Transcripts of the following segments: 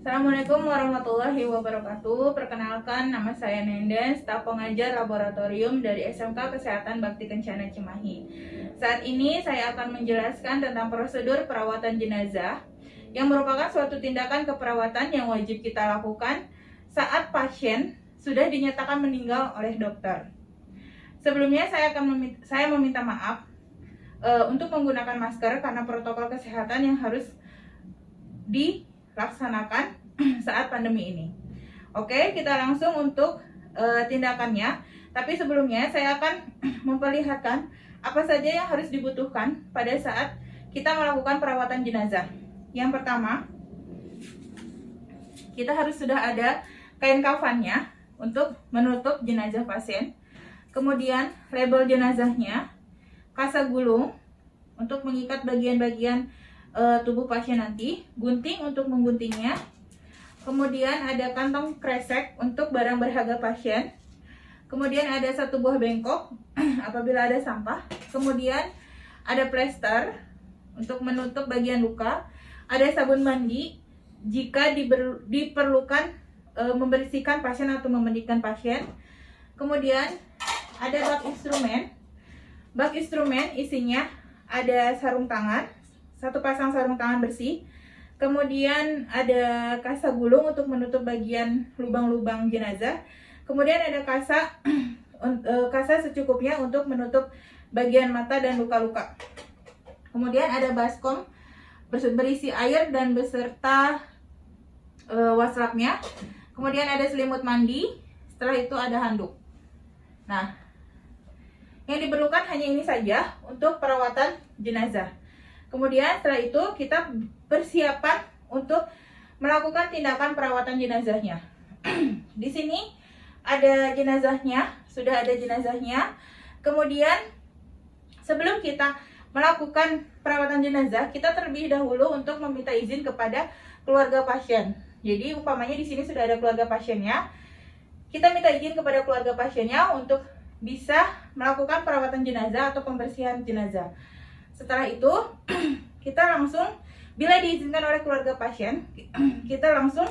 Assalamualaikum warahmatullahi wabarakatuh. Perkenalkan, nama saya Nenden, staf pengajar laboratorium dari SMK Kesehatan Bakti Kencana Cimahi. Saat ini saya akan menjelaskan tentang prosedur perawatan jenazah yang merupakan suatu tindakan keperawatan yang wajib kita lakukan saat pasien sudah dinyatakan meninggal oleh dokter. Sebelumnya saya meminta maaf untuk menggunakan masker karena protokol kesehatan yang harus dilaksanakan saat pandemi ini. Oke, kita langsung untuk tindakannya. Tapi sebelumnya saya akan memperlihatkan apa saja yang harus dibutuhkan pada saat kita melakukan perawatan jenazah. Yang pertama, kita harus sudah ada kain kafannya untuk menutup jenazah pasien. Kemudian label jenazahnya, kasa gulung untuk mengikat bagian-bagian tubuh pasien nanti, gunting untuk mengguntingnya, kemudian ada kantong kresek untuk barang berharga pasien, kemudian ada satu buah bengkok apabila ada sampah, kemudian ada plester untuk menutup bagian luka, ada sabun mandi jika diperlukan membersihkan pasien atau memandikan pasien, kemudian ada bak instrumen isinya ada sarung tangan, satu pasang sarung tangan bersih, kemudian ada kasa gulung untuk menutup bagian lubang-lubang jenazah, kemudian ada kasa secukupnya untuk menutup bagian mata dan luka-luka, kemudian ada baskom berisi air dan beserta waslapnya, kemudian ada selimut mandi, setelah itu ada handuk. Nah, yang diperlukan hanya ini saja untuk perawatan jenazah. Kemudian setelah itu kita persiapan untuk melakukan tindakan perawatan jenazahnya. Di sini ada jenazahnya, sudah ada jenazahnya. Kemudian sebelum kita melakukan perawatan jenazah, kita terlebih dahulu untuk meminta izin kepada keluarga pasien. Jadi umpamanya di sini sudah ada keluarga pasiennya, kita minta izin kepada keluarga pasiennya untuk bisa melakukan perawatan jenazah atau pembersihan jenazah. Setelah itu, kita langsung, bila diizinkan oleh keluarga pasien, kita langsung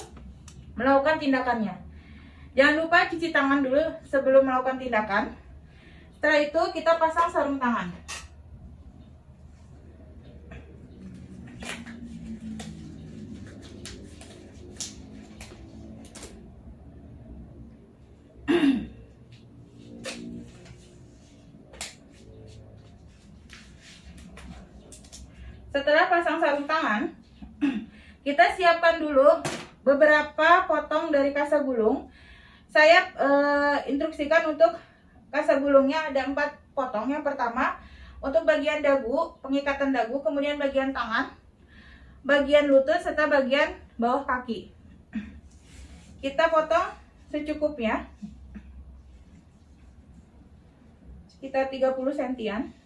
melakukan tindakannya. Jangan lupa cuci tangan dulu sebelum melakukan tindakan. Setelah itu, kita pasang sarung tangan. Setelah pasang sarung tangan, kita siapkan dulu beberapa potong dari kasa gulung. Saya instruksikan untuk kasa gulungnya ada 4 potong. Yang pertama untuk bagian dagu, pengikatan dagu, kemudian bagian tangan, bagian lutut, serta bagian bawah kaki. Kita potong secukupnya, sekitar 30 sentian.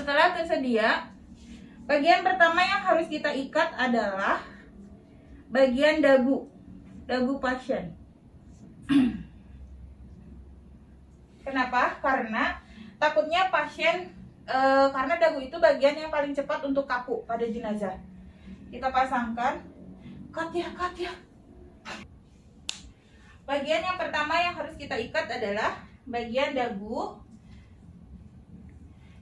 Setelah tersedia, bagian pertama yang harus kita ikat adalah bagian dagu pasien. Kenapa? Karena takutnya pasien, karena dagu itu bagian yang paling cepat untuk kaku pada jenazah. Kita pasangkan, cut ya. Bagian yang pertama yang harus kita ikat adalah bagian dagu.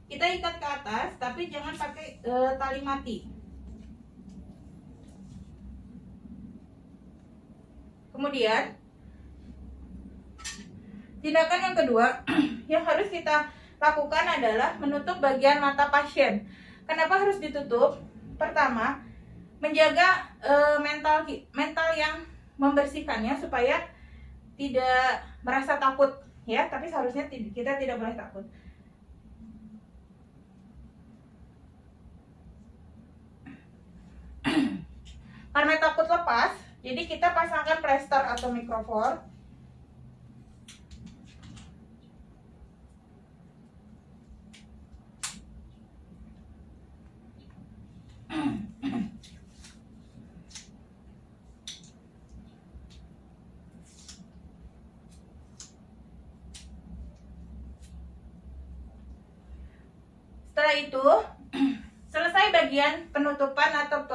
Kita ikat ke atas, tapi jangan pakai tali mati. Kemudian tindakan yang kedua yang harus kita lakukan adalah menutup bagian mata pasien. Kenapa harus ditutup? Pertama, menjaga mental yang membersihkannya supaya tidak merasa takut ya, tapi seharusnya kita tidak boleh takut. Karena takut lepas, jadi kita pasangkan plester atau microfor. Setelah itu, selesai bagian penutupan atau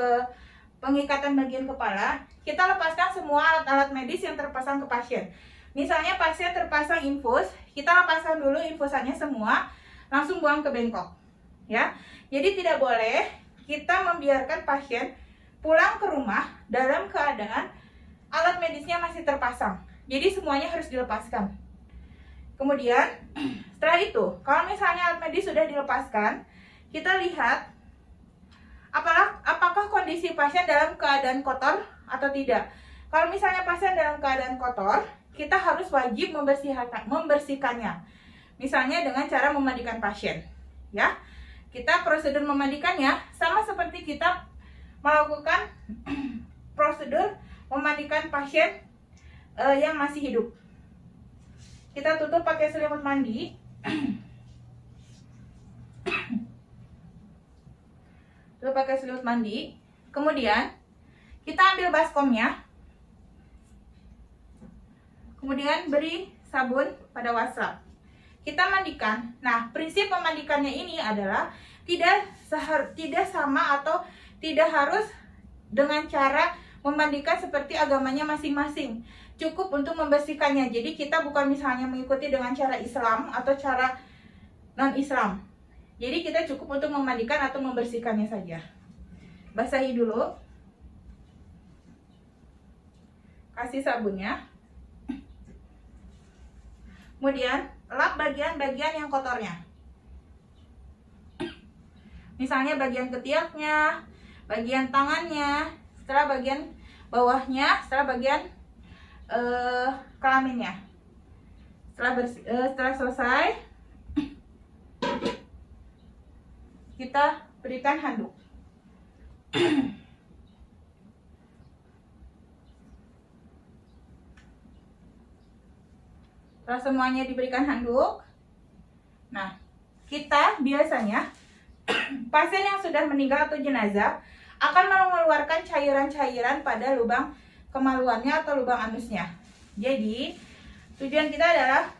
pengikatan bagian kepala, kita lepaskan semua alat-alat medis yang terpasang ke pasien. Misalnya pasien terpasang infus, kita lepaskan dulu infusannya semua, langsung buang ke bengkok. Ya, jadi tidak boleh kita membiarkan pasien pulang ke rumah dalam keadaan alat medisnya masih terpasang. Jadi semuanya harus dilepaskan. Kemudian setelah itu, kalau misalnya alat medis sudah dilepaskan, kita lihat apakah kondisi pasien dalam keadaan kotor atau tidak. Kalau misalnya pasien dalam keadaan kotor, kita harus wajib membersihkannya. Misalnya dengan cara memandikan pasien. Ya, kita prosedur memandikannya sama seperti kita melakukan prosedur memandikan pasien yang masih hidup. Kita tutup pakai selimut mandi. Tutup pakai selimut mandi. Kemudian kita ambil baskomnya. Kemudian beri sabun pada wasap. Kita mandikan. Nah, prinsip memandikannya ini adalah tidak sama atau tidak harus dengan cara memandikan seperti agamanya masing-masing. Cukup untuk membersihkannya. Jadi kita bukan misalnya mengikuti dengan cara Islam atau cara non-Islam. Jadi kita cukup untuk memandikan atau membersihkannya saja. Basahi dulu. Kasih sabunnya. Kemudian lap bagian-bagian yang kotornya. Misalnya bagian ketiaknya, bagian tangannya, setelah bagian bawahnya, setelah bagian kelaminnya. Setelah selesai, kita berikan handuk. Setelah semuanya diberikan handuk, nah, kita biasanya pasien yang sudah meninggal atau jenazah akan mengeluarkan cairan-cairan pada lubang kemaluannya atau lubang anusnya. Jadi tujuan kita adalah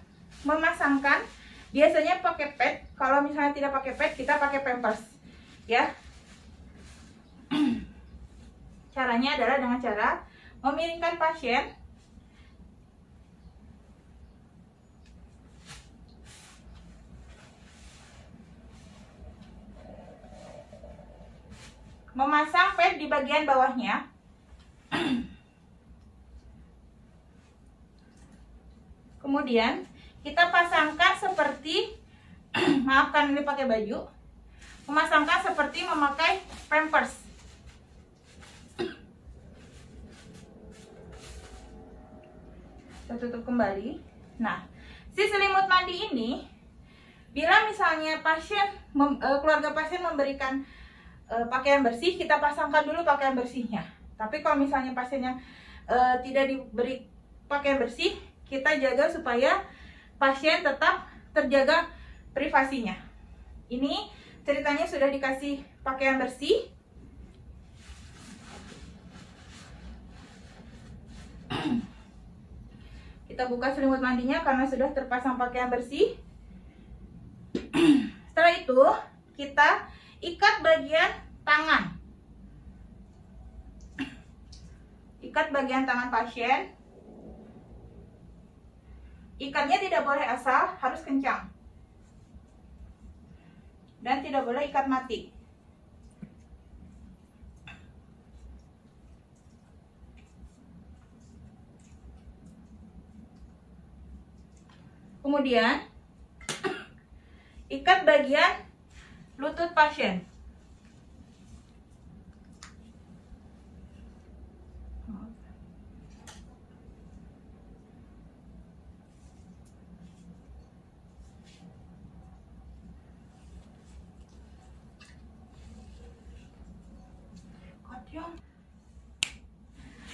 memasangkan, biasanya pakai pad. Kalau misalnya tidak pakai pad, kita pakai pampers, ya. Caranya adalah dengan cara memiringkan pasien memasang pad di bagian bawahnya. Kemudian kita pasangkan seperti maafkan ini pakai baju. Memasangkan seperti memakai pampers. Kita tutup kembali. Nah, si selimut mandi ini, bila misalnya keluarga pasien memberikan pakaian bersih, kita pasangkan dulu pakaian bersihnya. Tapi kalau misalnya pasiennya tidak diberi pakaian bersih, kita jaga supaya pasien tetap terjaga privasinya. Ini ceritanya sudah dikasih pakaian bersih. Kita buka selimut mandinya karena sudah terpasang pakaian bersih. Setelah itu, kita ikat bagian tangan. Ikat bagian tangan pasien. Ikatnya tidak boleh asal, harus kencang. Dan tidak boleh ikat mati. Kemudian ikat bagian lutut pasien.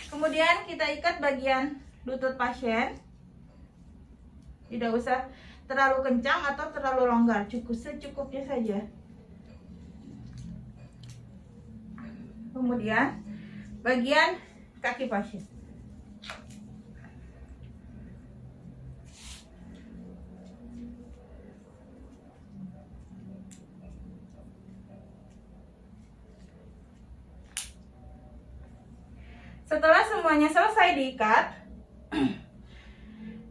Kemudian kita ikat bagian lutut pasien. Tidak usah terlalu kencang atau terlalu longgar, cukup secukupnya saja. Kemudian bagian kaki pasien. Setelah semuanya selesai diikat,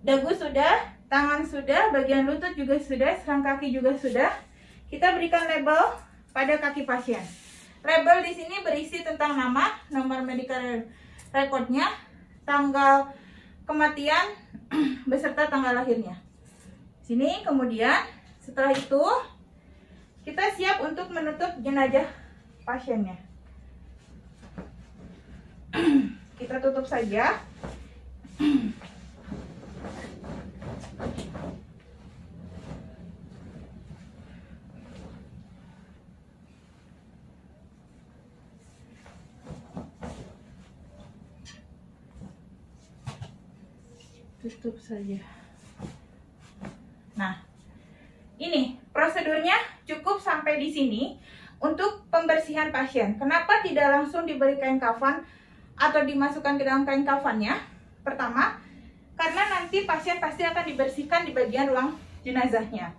dagu sudah, tangan sudah, bagian lutut juga sudah, serang kaki juga sudah. Kita berikan label pada kaki pasien. Label di sini berisi tentang nama, nomor medical recordnya, tanggal kematian, beserta tanggal lahirnya. Sini kemudian setelah itu kita siap untuk menutup jenazah pasiennya. Kita tutup saja. Tutup saja. Nah, ini prosedurnya cukup sampai di sini untuk pembersihan pasien. Kenapa tidak langsung diberi kain kafan atau dimasukkan ke dalam kain kafannya? Pertama, karena nanti pasien pasti akan dibersihkan di bagian ruang jenazahnya.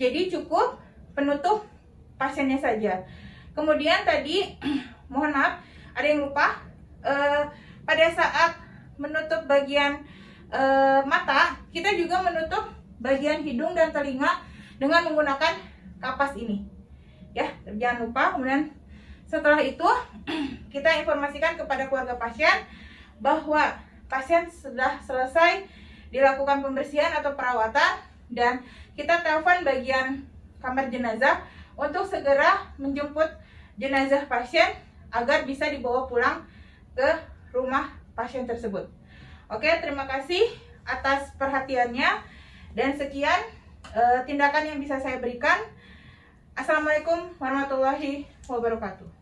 Jadi cukup penutup pasiennya saja. Kemudian tadi, mohon maaf, ada yang lupa. Pada saat menutup bagian mata, kita juga menutup bagian hidung dan telinga dengan menggunakan kapas ini. Ya, jangan lupa. Kemudian setelah itu kita informasikan kepada keluarga pasien bahwa pasien sudah selesai dilakukan pembersihan atau perawatan, dan kita telepon bagian kamar jenazah untuk segera menjemput jenazah pasien agar bisa dibawa pulang ke rumah pasien tersebut. Oke, terima kasih atas perhatiannya, dan sekian tindakan yang bisa saya berikan. Assalamualaikum warahmatullahi wabarakatuh.